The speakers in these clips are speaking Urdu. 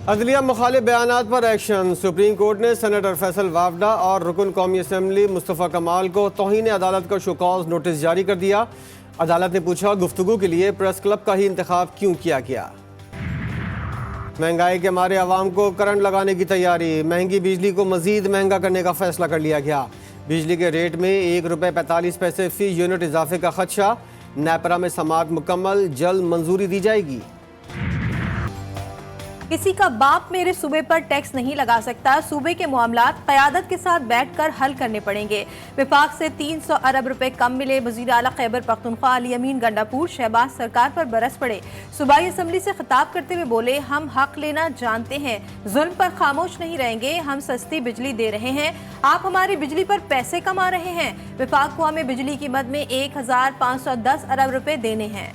عدلیہ مخالف بیانات پر ایکشن۔ سپریم کورٹ نے سینیٹر فیصل وافڈا اور رکن قومی اسمبلی مصطفیٰ کمال کو توہین عدالت کا شوکاز نوٹس جاری کر دیا۔ عدالت نے پوچھا، گفتگو کے لیے پریس کلب کا ہی انتخاب کیوں کیا گیا؟ مہنگائی کے مارے عوام کو کرنٹ لگانے کی تیاری، مہنگی بجلی کو مزید مہنگا کرنے کا فیصلہ کر لیا گیا۔ بجلی کے ریٹ میں ₹1.45 فی یونٹ اضافے کا خدشہ، نیپرا میں سماعت مکمل، جلد منظوری دی جائے گی۔ کسی کا باپ میرے صوبے پر ٹیکس نہیں لگا سکتا، صوبے کے معاملات قیادت کے ساتھ بیٹھ کر حل کرنے پڑیں گے۔ وفاق سے 300 ارب روپے کم ملے، وزیر اعلیٰ خیبر پختونخوا علی امین گنڈاپور شہباز سرکار پر برس پڑے۔ صوبائی اسمبلی سے خطاب کرتے ہوئے بولے، ہم حق لینا جانتے ہیں، ظلم پر خاموش نہیں رہیں گے، ہم سستی بجلی دے رہے ہیں، آپ ہماری بجلی پر پیسے کما رہے ہیں۔ وفاق کو ہمیں بجلی کی مد میں 1510 ارب روپے دینے ہیں۔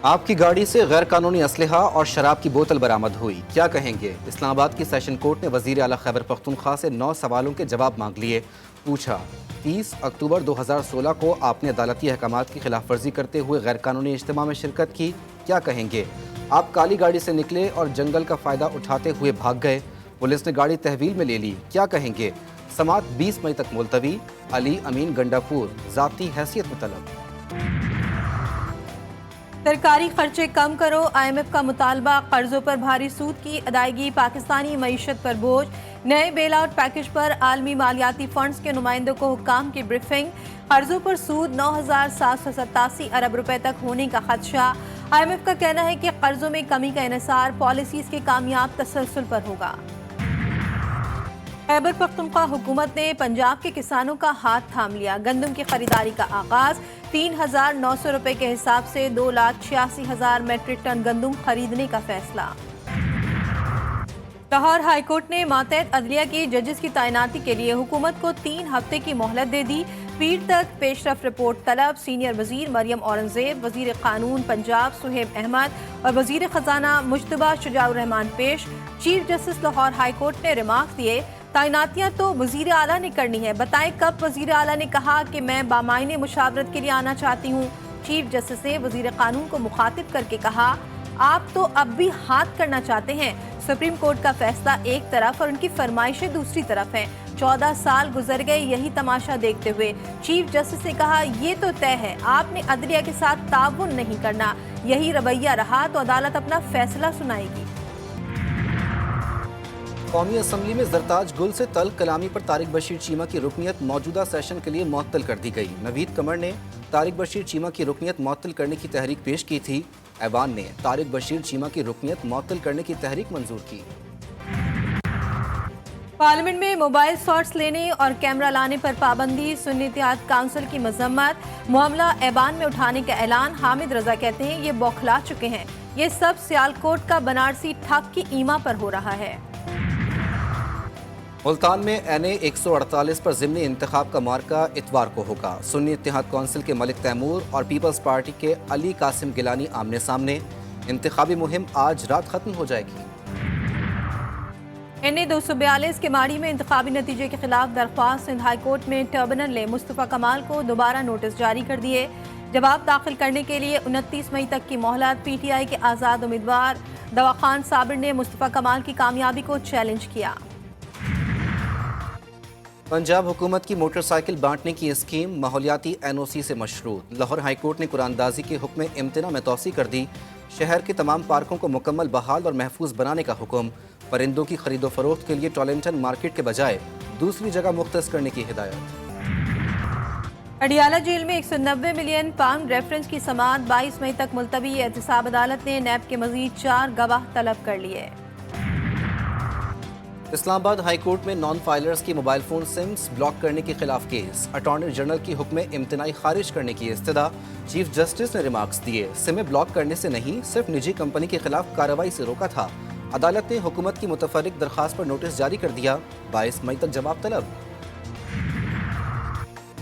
آپ کی گاڑی سے غیر قانونی اسلحہ اور شراب کی بوتل برآمد ہوئی، کیا کہیں گے؟ اسلام آباد کی سیشن کورٹ نے وزیر اعلیٰ خیبر پختونخوا سے 9 سوالوں کے جواب مانگ لیے۔ پوچھا، 30 اکتوبر 2016 کو آپ نے عدالتی احکامات کی خلاف ورزی کرتے ہوئے غیر قانونی اجتماع میں شرکت کی، کیا کہیں گے؟ آپ کالی گاڑی سے نکلے اور جنگل کا فائدہ اٹھاتے ہوئے بھاگ گئے، پولیس نے گاڑی تحویل میں لے لی، کیا کہیں گے؟ سماعت 20 مئی تک ملتوی، علی امین گنڈاپور ذاتی حیثیت میں طلب۔ سرکاری خرچے کم کرو، آئی ایم ایف کا مطالبہ، قرضوں پر بھاری سود کی ادائیگی پاکستانی معیشت پر بوجھ، نئے بیل آؤٹ پیکج پر عالمی مالیاتی فنڈز کے نمائندوں کو حکام کی بریفنگ، قرضوں پر سود 9787 ارب روپے تک ہونے کا خدشہ، آئی ایم ایف کا کہنا ہے کہ قرضوں میں کمی کا انحصار پالیسیز کے کامیاب تسلسل پر ہوگا۔ خیبر پختونخوا حکومت نے پنجاب کے کسانوں کا ہاتھ تھام لیا، گندم کی خریداری کا آغاز، 3900 روپے کے حساب سے 2,86,000 میٹرک ٹن گندم خریدنے کا فیصلہ۔ لاہور ہائی کورٹ نے ماتحت عدلیہ کی ججز کی تعیناتی کے لیے حکومت کو 3 ہفتے کی مہلت دے دی، پیر تک پیش رفت رپورٹ طلب، سینئر وزیر مریم اورنگزیب، وزیر قانون پنجاب سہیب احمد اور وزیر خزانہ مجتبیٰ شجاع الرحمان پیش۔ Chief justice Lahore high court نے ریمارکس دیے، تعیناتیاں تو وزیر اعلیٰ نے کرنی ہے، بتائیں کب وزیر اعلیٰ نے کہا کہ میں بامعنی مشاورت کے لیے آنا چاہتی ہوں؟ چیف جسٹس نے وزیر قانون کو مخاطب کر کے کہا، آپ تو اب بھی ہاتھ کرنا چاہتے ہیں، سپریم کورٹ کا فیصلہ ایک طرف اور ان کی فرمائشیں دوسری طرف ہیں، 14 سال گزر گئے یہی تماشا دیکھتے ہوئے۔ چیف جسٹس نے کہا، یہ تو طے ہے، آپ نے عدلیہ کے ساتھ تعاون نہیں کرنا، یہی رویہ رہا تو عدالت اپنا فیصلہ سنائے گی۔ قومی اسمبلی میں زرتاج گل سے تلخ کلامی پر طارق بشیر چیمہ کی رکنیت موجودہ سیشن کے لیے معطل کر دی گئی۔ نوید قمر نے طارق بشیر چیمہ کی رکنیت معطل کرنے کی تحریک پیش کی تھی، ایوان نے طارق بشیر چیمہ کی رکنیت معطل کرنے کی تحریک منظور کی۔ پارلیمنٹ میں موبائل شاٹس لینے اور کیمرہ لانے پر پابندی، سنی اتحاد کونسل کی مذمت، معاملہ ایوان میں اٹھانے کا اعلان۔ حامد رضا کہتے ہیں یہ بوکھلا چکے ہیں، یہ سب سیالکوٹ کا بنارسی ٹھگ کی ایما پر ہو رہا ہے۔ ملتان میں NA 148 پر ضمنی انتخاب کا مارکہ اتوار کو ہوگا۔ سنی اتحاد کونسل کے ملک تیمور اور پیپلز پارٹی کے علی قاسم گیلانی آمنے سامنے، انتخابی مہم آج رات ختم ہو جائے گی۔ NA 242 کے ماڑی میں انتخابی نتیجے کے خلاف درخواست، سندھ ہائی کورٹ میں ٹربیونل نے مصطفیٰ کمال کو دوبارہ نوٹس جاری کر دیے، جواب داخل کرنے کے لیے 29 مئی تک کی مہلت۔ PTI کے آزاد امیدوار دواخان صابر نے مصطفیٰ کمال کی کامیابی کو چیلنج کیا۔ پنجاب حکومت کی موٹر سائیکل بانٹنے کی اسکیم ماحولیاتی NOC سے مشروط۔ لاہور ہائی کورٹ نے قرآن اندازی کے حکم امتناع میں توسیع کر دی، شہر کے تمام پارکوں کو مکمل بحال اور محفوظ بنانے کا حکم، پرندوں کی خرید و فروخت کے لیے ٹولنٹن مارکیٹ کے بجائے دوسری جگہ مختص کرنے کی ہدایت۔ اڈیالہ جیل میں 190 ملین پاؤنڈ ریفرنس کی سماعت 22 مئی تک ملتوی، احتساب عدالت نے نیب کے مزید 4 گواہ طلب کر لیے۔ اسلام آباد ہائی کورٹ میں نان فائلرز کی موبائل فون سمز بلاک کرنے کے خلاف کیس، اٹارنی جنرل کی حکم امتناعی خارج کرنے کی استدعا، چیف جسٹس نے ریمارکس دیے، سمیں بلاک کرنے سے نہیں، صرف نجی کمپنی کے خلاف کارروائی سے روکا تھا۔ عدالت نے حکومت کی متفرق درخواست پر نوٹس جاری کر دیا، 22 مئی تک جواب طلب۔